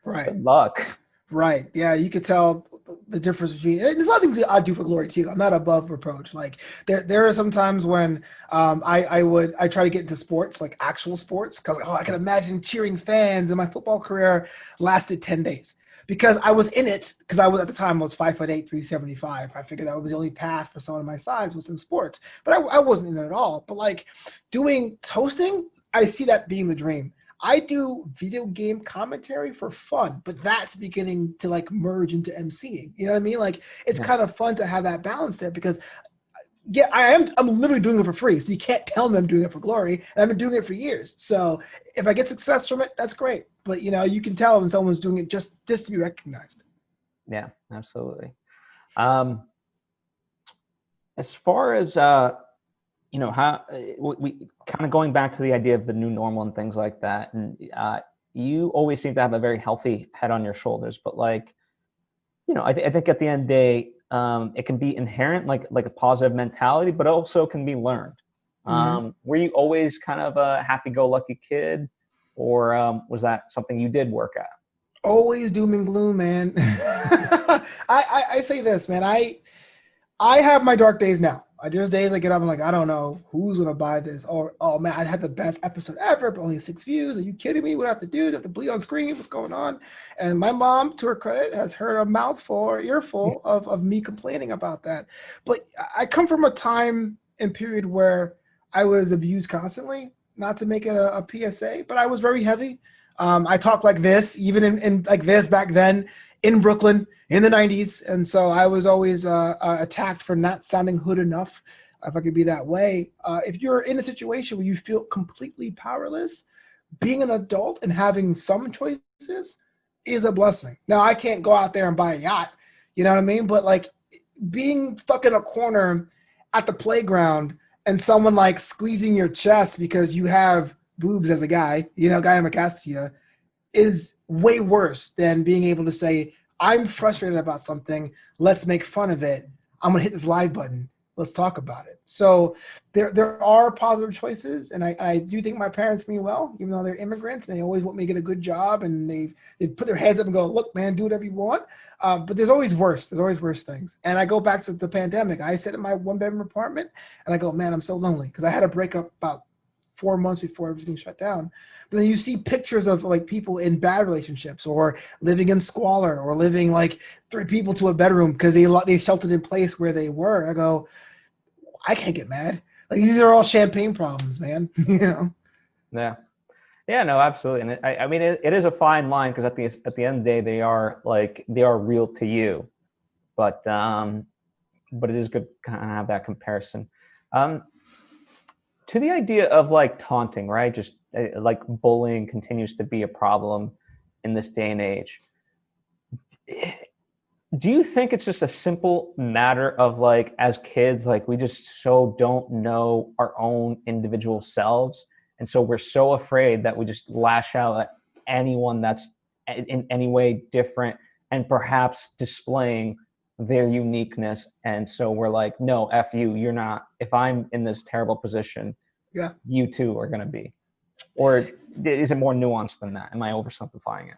right, good luck. Right. Yeah, you could tell the difference between. There's nothing I do for glory too. I'm not above reproach. Like there are some times when I try to get into sports, like actual sports, because I can imagine cheering fans. And my football career lasted 10 days because I was in it. Because I was at the time I was 5'8", 375. I figured that was the only path for someone my size was in sports, but I wasn't in it at all. But like doing toasting, I see that being the dream. I do video game commentary for fun, but that's beginning to like merge into emceeing. You know what I mean? Like it's kind of fun to have that balance there because Yeah, I'm literally doing it for free. So you can't tell me I'm doing it for glory. And I've been doing it for years. So if I get success from it, that's great. But you can tell when someone's doing it just to be recognized. Yeah, absolutely. As far as how we kind of going back to the idea of the new normal and things like that, and you always seem to have a very healthy head on your shoulders. But like, I think at the end of the day, it can be inherent, like a positive mentality, but also can be learned. Were you always kind of a happy-go-lucky kid, or was that something you did work at? Always doom and gloom, man. I say this, man. I have my dark days now. There's days I get up and like, I don't know who's gonna buy this, or oh man, I had the best episode ever, but only 6 views. Are you kidding me? What do I have to do? Do I have to bleed on screen? What's going on? And my mom, to her credit, has heard a mouthful or earful of me complaining about that. But I come from a time and period where I was abused constantly. Not to make it a PSA, but I was very heavy. I talked like this, even in like this back then in Brooklyn in the 90s. And so I was always attacked for not sounding hood enough, if I could be that way. If you're in a situation where you feel completely powerless, being an adult and having some choices is a blessing. Now, I can't go out there and buy a yacht, you know what I mean? But like being stuck in a corner at the playground and someone like squeezing your chest because you have boobs as a guy, gynecomastia, is way worse than being able to say, I'm frustrated about something. Let's make fun of it. I'm going to hit this live button. Let's talk about it. So there are positive choices. And I do think my parents mean well, even though they're immigrants and they always want me to get a good job. And they put their heads up and go, look, man, do whatever you want. But there's always worse. There's always worse things. And I go back to the pandemic. I sit in my 1-bedroom apartment and I go, man, I'm so lonely because I had a breakup about 4 months before everything shut down. But then you see pictures of like people in bad relationships or living in squalor or living like 3 people to a bedroom because they sheltered in place where they were. I go, I can't get mad. Like these are all champagne problems, man. Yeah. Yeah, no, absolutely. And I mean, it is a fine line because at the end of the day, they are real to you, but it is good to kind of have that comparison. To the idea of like taunting, right? Just like bullying continues to be a problem in this day and age. Do you think it's just a simple matter of like, as kids, like we just so don't know our own individual selves, and so we're so afraid that we just lash out at anyone that's in any way different and perhaps displaying their uniqueness, and so we're like, no, F you, you're not. If I'm in this terrible position, yeah, you too are going to be. Or is it more nuanced than that? Am I oversimplifying it?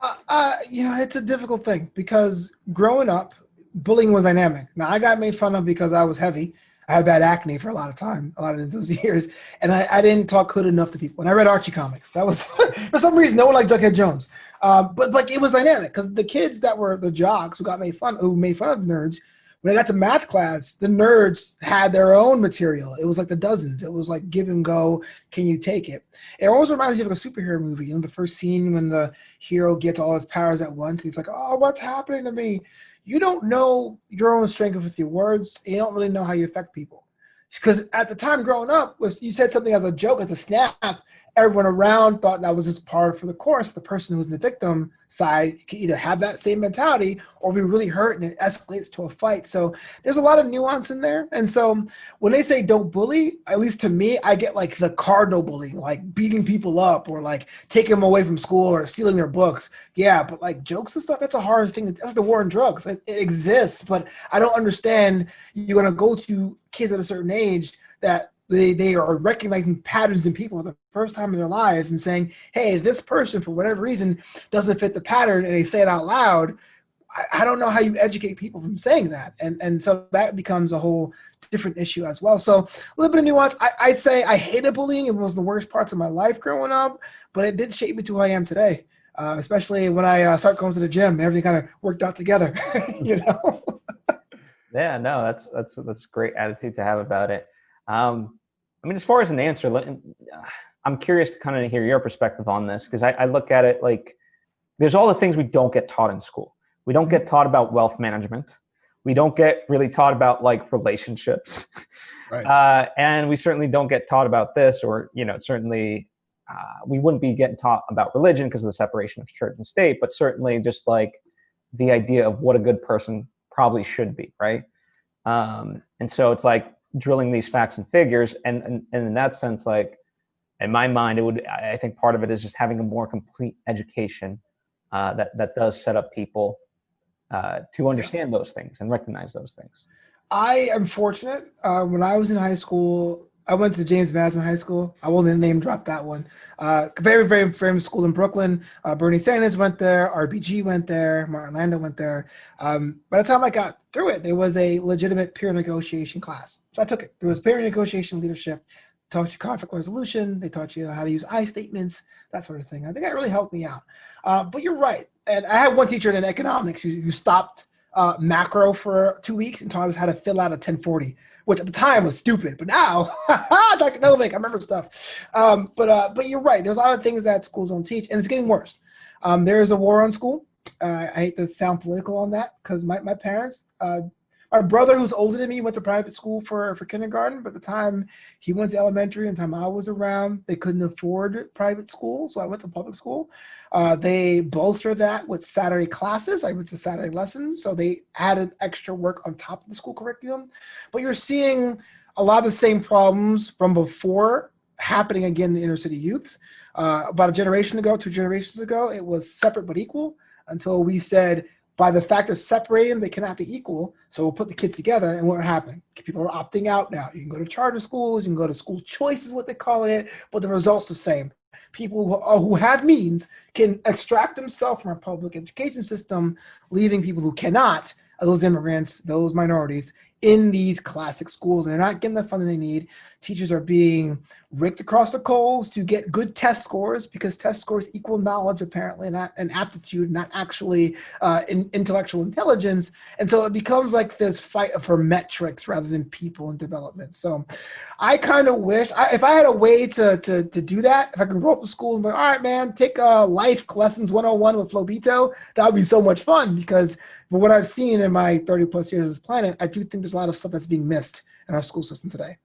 It's a difficult thing because growing up, bullying was dynamic. Now, I got made fun of because I was heavy. I had bad acne for a lot of those years, and I didn't talk hood enough to people. And I read Archie comics. That was, for some reason, no one liked Jughead Jones. But like it was dynamic because the kids that were the jocks who made fun of nerds, when I got to math class, the nerds had their own material. It was like the Doesnt. It was like give and go. Can you take it? It always reminds you of a superhero movie. The first scene when the hero gets all his powers at once, he's like, oh, what's happening to me? You don't know your own strength with your words. You don't really know how you affect people. Because at the time growing up, you said something as a joke, as a snap, everyone around thought that was just par for the course. The person who's in the victim side can either have that same mentality or be really hurt and it escalates to a fight. So there's a lot of nuance in there. And so when they say don't bully, at least to me, I get like the cardinal bullying, like beating people up or like taking them away from school or stealing their books. Yeah, but like jokes and stuff, that's a hard thing. That's the war on drugs. It exists, but I don't understand you're going to go to kids at a certain age that they are recognizing patterns in people for the first time in their lives and saying, hey, this person, for whatever reason, doesn't fit the pattern, and they say it out loud. I don't know how you educate people from saying that. And so that becomes a whole different issue as well. So a little bit of nuance. I'd say I hated bullying. It was the worst parts of my life growing up, but it did shape me to who I am today, especially when I started going to the gym and everything kind of worked out together, Yeah, no, that's a great attitude to have about it. I mean, as far as an answer, I'm curious to kind of hear your perspective on this because I look at it like there's all the things we don't get taught in school. We don't get taught about wealth management. We don't get really taught about like relationships. Right. And we certainly don't get taught about this, or, certainly we wouldn't be getting taught about religion because of the separation of church and state, but certainly just like the idea of what a good person probably should be, right? And so it's like drilling these facts and figures, and in that sense, like in my mind, I think part of it is just having a more complete education that does set up people to understand those things and recognize those things. I am fortunate. When I was in high school, I went to James Madison High School. I won't name drop that one. Very, very famous school in Brooklyn. Bernie Sanders went there. RBG went there. Martin Landau went there. By the time I got through it, there was a legitimate peer negotiation class. So I took it. There was peer negotiation leadership. Taught you conflict resolution. They taught you how to use I statements, that sort of thing. I think that really helped me out. But you're right. And I had one teacher in economics who stopped macro for 2 weeks and taught us how to fill out a 1040, which at the time was stupid. But now, Dr. Novik, I remember stuff. But you're right. There's a lot of things that schools don't teach, and it's getting worse. There is a war on school. I hate to sound political on that because my parents, my brother, who's older than me, went to private school for kindergarten, but the time he went to elementary and the time I was around, they couldn't afford private school, so I went to public school. They bolstered that with Saturday classes. I went to Saturday lessons, so they added extra work on top of the school curriculum. But you're seeing a lot of the same problems from before happening again in the inner city youth. About a generation ago, 2 generations ago, it was separate but equal until we said, by the fact of separating, they cannot be equal. So we'll put the kids together, and what happened? People are opting out now. You can go to charter schools, you can go to school choice is what they call it, but the result's the same. People who have means can extract themselves from our public education system, leaving people who cannot, those immigrants, those minorities, in these classic schools. And they're not getting the funding they need. Teachers are being raked across the coals to get good test scores because test scores equal knowledge, apparently, and aptitude, not actually intellectual intelligence. And so it becomes like this fight for metrics rather than people and development. So I kind of wish, if I had a way to do that, if I could roll up to school and be like, all right, man, take life lessons 101 with Flobito, that would be so much fun because for what I've seen in my 30 plus years of this planet, I do think there's a lot of stuff that's being missed in our school system today.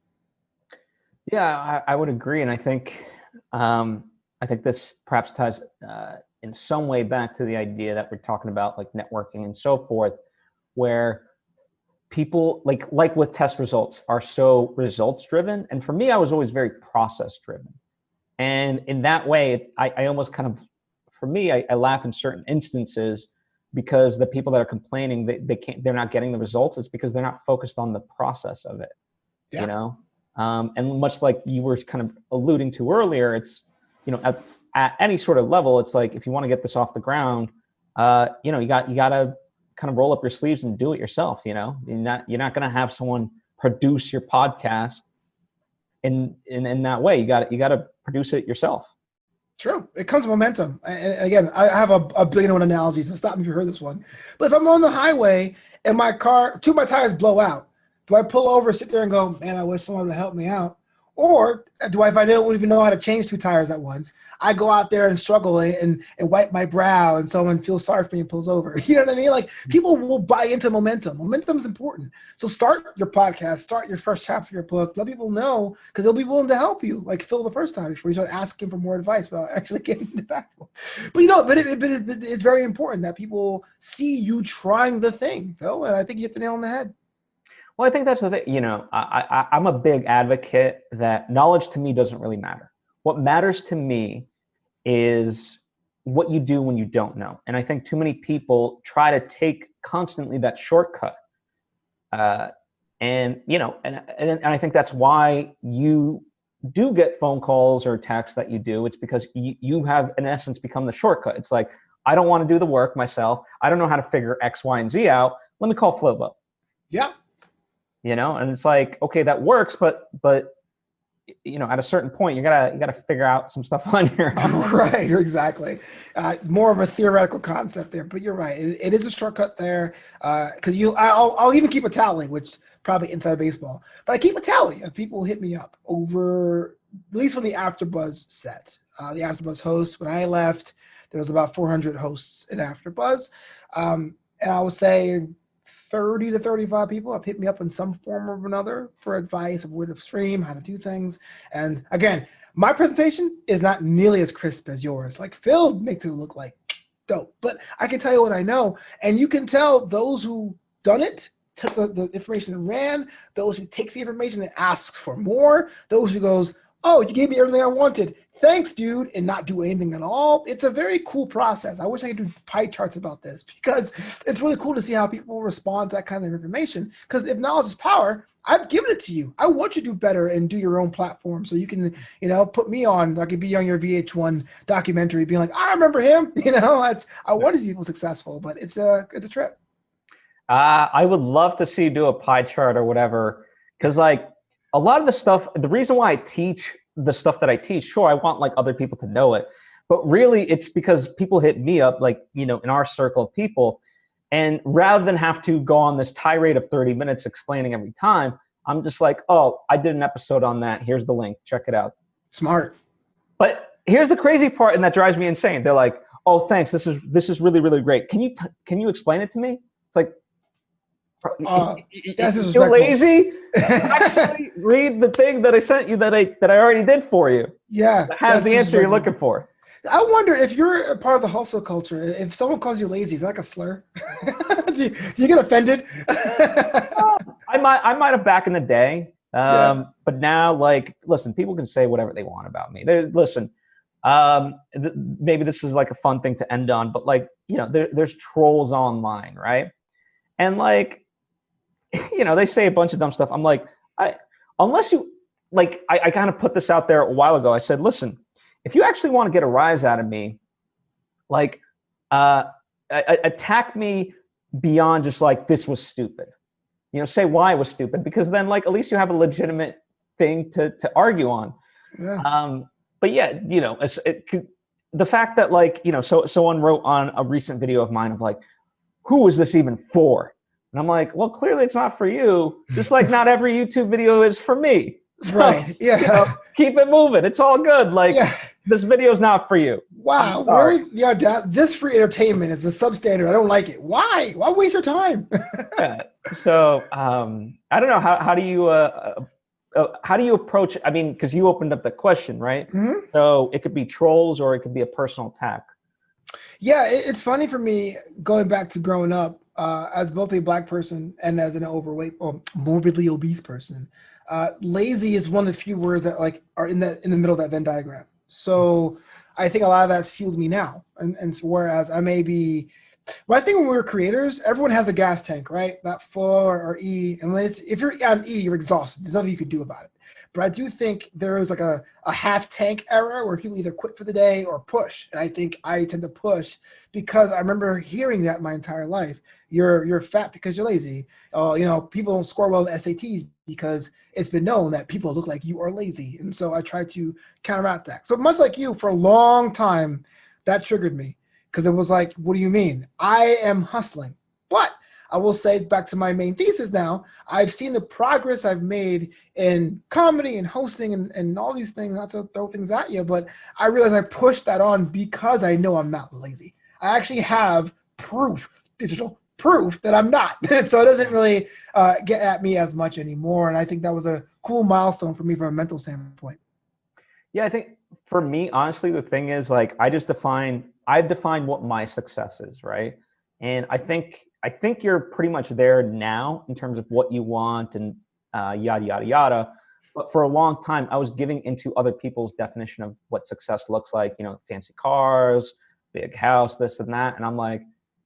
Yeah, I would agree, and I think this perhaps ties in some way back to the idea that we're talking about, like networking and so forth, where people like with test results are so results driven, and for me, I was always very process driven, and in that way, I almost kind of, for me, I laugh in certain instances because the people that are complaining they're not getting the results. It's because they're not focused on the process of it, you know. And much like you were kind of alluding to earlier, it's, at any sort of level, it's like, if you want to get this off the ground, you got to kind of roll up your sleeves and do it yourself. You're not going to have someone produce your podcast in that way. You got to produce it yourself. True. It comes with momentum. And again, I have a billion one analogies. So stop me if you heard this one. But if I'm on the highway and my car, 2 of my tires blow out, do I pull over, sit there and go, man, I wish someone would help me out? Or do I, if I don't even know how to change 2 tires at once, I go out there and struggle and wipe my brow and someone feels sorry for me and pulls over. You know what I mean? Like, people will buy into momentum. Momentum is important. So start your podcast, start your first chapter of your book. Let people know because they'll be willing to help you, like Phil the first time, before you start asking for more advice without actually getting it back to them. But it's very important that people see you trying the thing, Phil. And I think you hit the nail on the head. Well, I think that's the thing. I'm a big advocate that knowledge to me doesn't really matter. What matters to me is what you do when you don't know. And I think too many people try to take constantly that shortcut. And I think that's why you do get phone calls or texts that you do. It's because you have, in essence, become the shortcut. It's like, I don't want to do the work myself. I don't know how to figure X, Y, and Z out. Let me call Flobo. Yeah. And it's like, okay, that works, but at a certain point, you gotta figure out some stuff on your own. Right, exactly. More of a theoretical concept there, but you're right. It is a shortcut there because I'll even keep a tally, which probably inside baseball, but I keep a tally of people who hit me up over, at least from the Afterbuzz set. The Afterbuzz host, when I left, there was about 400 hosts in Afterbuzz, and I would say 30 to 35 people have hit me up in some form or another for advice of where to stream, how to do things. And again, my presentation is not nearly as crisp as yours. Like Phil makes it look like dope, but I can tell you what I know. And you can tell those who done it, took the information and ran, those who takes the information and asks for more, those who goes, oh, you gave me everything I wanted. Thanks, dude, and not do anything at all. It's a very cool process. I wish I could do pie charts about this because it's really cool to see how people respond to that kind of information. Because if knowledge is power, I've given it to you. I want you to do better and do your own platform so you can, put me on. I could be on your VH1 documentary being like, I remember him. I want to see people successful, but it's a trip. I would love to see you do a pie chart or whatever, because like a lot of the stuff, the reason why I teach the stuff that I teach, sure, I want like other people to know it, but really it's because people hit me up, like, in our circle of people, and rather than have to go on this tirade of 30 minutes explaining every time, I'm just like, oh, I did an episode on that. Here's the link. Check it out. Smart. But here's the crazy part, and that drives me insane. They're like, oh, thanks. This is really, really great. Can you explain it to me? It's like, you're lazy. Actually, read the thing that I sent you that I already did for you. Yeah, that has the answer you're looking for. I wonder if you're a part of the hustle culture. If someone calls you lazy, is that like a slur? do you get offended? I might have back in the day, but now, like, listen, people can say whatever they want about me. Listen, maybe this is like a fun thing to end on, but like, there's trolls online, right? And like, they say a bunch of dumb stuff. I'm like, unless you, like, I kind of put this out there a while ago. I said, listen, if you actually want to get a rise out of me, like, attack me beyond just like, this was stupid. Say why it was stupid, because then like, at least you have a legitimate thing to argue on. Yeah. But yeah, the fact that like, so someone wrote on a recent video of mine of like, who is this even for? And I'm like, well, clearly it's not for you. Just like not every YouTube video is for me. So, right. Yeah. Keep it moving. It's all good. Like, this video is not for you. Wow. Really? Yeah. This free entertainment is the substandard. I don't like it. Why? Why waste your time? Yeah. So I don't know. How do you approach it? I mean, because you opened up the question, right? Mm-hmm. So it could be trolls or it could be a personal attack. Yeah, it's funny for me going back to growing up as both a Black person and as an overweight or morbidly obese person. Lazy is one of the few words that like are in the middle of that Venn diagram. So I think a lot of that's fueled me now. And whereas I may be, well, I think when we were creators, everyone has a gas tank, right? That full or E. And if you're on E, you're exhausted. There's nothing you can do about it. But I do think there is like a half tank era where people either quit for the day or push. And I think I tend to push because I remember hearing that my entire life. You're fat because you're lazy. People don't score well in SATs because it's been known that people look like you are lazy. And so I try to counteract that. So much like you, for a long time, that triggered me because it was like, what do you mean? I am hustling. But I will say, back to my main thesis now, I've seen the progress I've made in comedy and hosting and all these things, not to throw things at you, but I realize I pushed that on because I know I'm not lazy. I actually have proof, digital proof that I'm not. So it doesn't really get at me as much anymore. And I think that was a cool milestone for me from a mental standpoint. Yeah, I think for me, honestly, the thing is like, I've defined what my success is, right? And I think you're pretty much there now in terms of what you want and yada, yada, yada. But for a long time, I was giving into other people's definition of what success looks like, fancy cars, big house, this and that. And I'm like,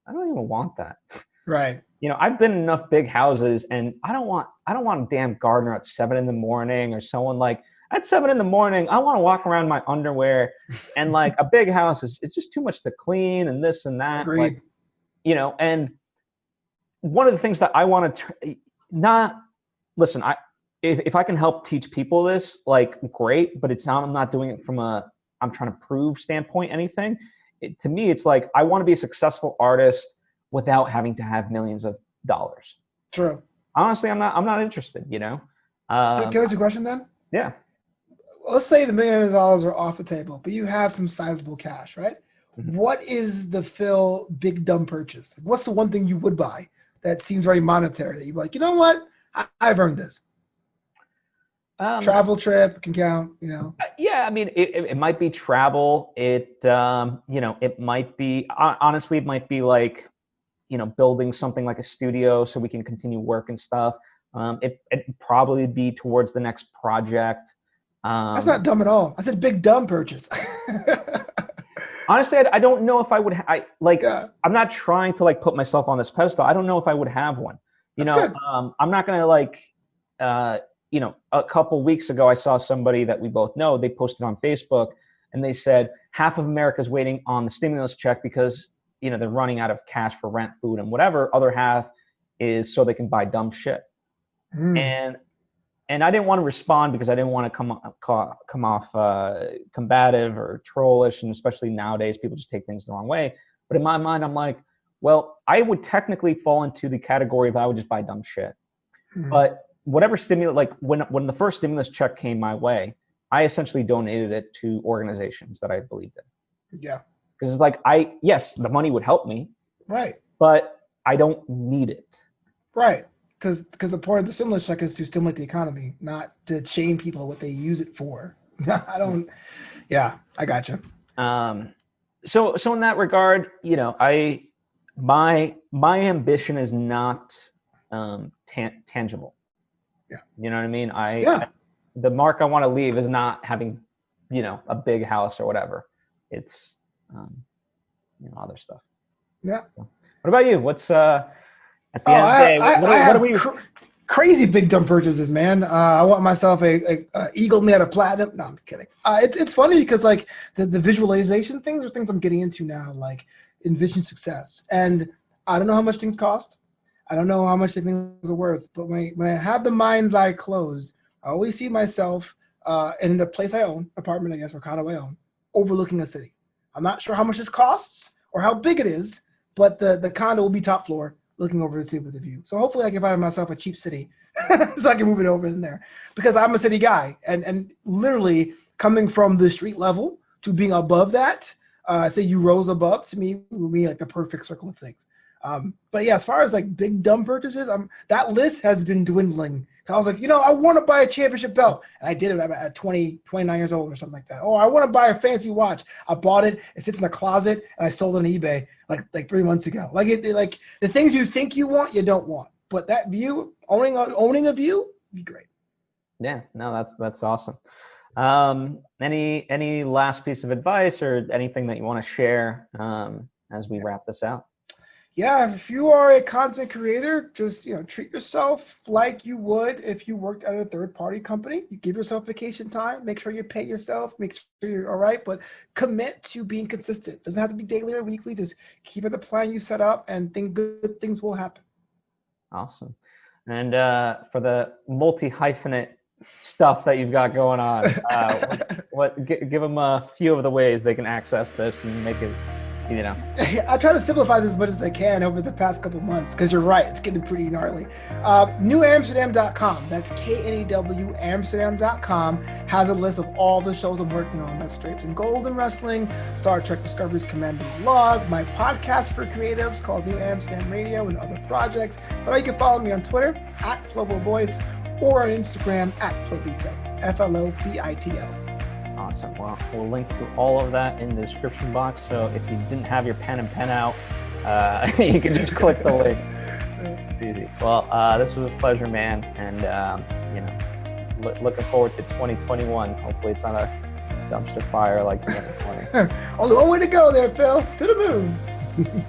I don't even want that. Right. I've been in enough big houses and I don't want a damn gardener at 7 a.m. or someone like at 7 a.m. I want to walk around my underwear and like a big house it's just too much to clean and this and that. Agreed. Like, and one of the things that I want to listen, if I can help teach people this, like great, but I'm not doing it from I'm trying to prove standpoint, anything. To me, it's like, I want to be a successful artist without having to have millions of dollars. True. Honestly, I'm not interested, Can I ask a question then? Yeah. Let's say the $1 million are off the table, but you have some sizable cash, right? Mm-hmm. What is the Phil big dumb purchase? What's the one thing you would buy that seems very monetary that you're like, you know what? I've earned this. Travel trip can count, you know? Yeah, I mean, it might be travel. It, you know, it might be, honestly, it might be like, you know, building something like a studio so we can continue work and stuff. It'd probably be towards the next project. That's not dumb at all. I said big dumb purchase. Honestly, I don't know if I would, I'm not trying to like put myself on this pedestal. I don't know if I would have one, you know. I'm not going to like, you know, a couple weeks ago, I saw somebody that we both know, they posted on Facebook and they said half of America's waiting on the stimulus check because, you know, they're running out of cash for rent, food, and whatever. Other half is so they can buy dumb shit. And I didn't want to respond because I didn't want to come off combative or trollish, and especially nowadays, people just take things the wrong way. But in my mind, I'm like, well, I would technically fall into the category of I would just buy dumb shit. But whatever stimulus, like when the first stimulus check came my way, I essentially donated it to organizations that I believed in. Yeah. Because it's like, yes, the money would help me. Right. But I don't need it. Right. Because the point of the stimulus check is to stimulate the economy, not to shame people what they use it for. Yeah, I gotcha. So in that regard, you know, my ambition is not tangible. Yeah. You know what I mean? The mark I want to leave is not having, you know, a big house or whatever. It's, you know, other stuff. Yeah. What about you? What's, at the end of the day, what are we? Crazy big dumb purchases, man. I want myself a eagle made of platinum. No, I'm kidding. It's funny because like the visualization things are things I'm getting into now, like envision success. And I don't know how much things cost. I don't know how much the things are worth. But when I have the mind's eye closed, I always see myself in the place I own, apartment, I guess, or condo I own, overlooking a city. I'm not sure how much this costs or how big it is, but the condo will be top floor, looking over the city with a view. So hopefully I can find myself a cheap city so I can move it over in there, because I'm a city guy, and literally coming from the street level to being above that, say you rose above, to me would be like the perfect circle of things. But yeah, as far as like big dumb purchases, that list has been dwindling. I was like, you know, I want to buy a championship belt. And I did it at 29 years old or something like that. Oh, I want to buy a fancy watch. I bought it. It sits in the closet and I sold it on eBay like 3 months ago. Like like the things you think you want, you don't want. But that view, owning a view, would be great. Yeah, no, that's awesome. Any last piece of advice or anything that you want to share as we wrap this out? Yeah, if you are a content creator, just, you know, treat yourself like you would if you worked at a third-party company. You give yourself vacation time, make sure you pay yourself, make sure you're all right, but commit to being consistent. Doesn't have to be daily or weekly. Just keep it the plan you set up, and good things will happen. Awesome. And for the multi-hyphenate stuff that you've got going on, give them a few of the ways they can access this and make it, you know. I try to simplify this as much as I can over the past couple months, because you're right, it's getting pretty gnarly. NewAmsterdam.com, that's KNEW Amsterdam.com, has a list of all the shows I'm working on. That's Draped in Gold and Wrestling, Star Trek Discovery's Commander's Log, my podcast for creatives called New Amsterdam Radio, and other projects. But you can follow me on Twitter at Flobo Boyce, or on Instagram at flobito, FLOBITO. Awesome. Well, we'll link to all of that in the description box. So if you didn't have your pen and pen out, you can just click the link. It's easy. Well, this was a pleasure, man. And, you know, looking forward to 2021. Hopefully it's not a dumpster fire like 2020. Only one way to go there, Phil. To the moon.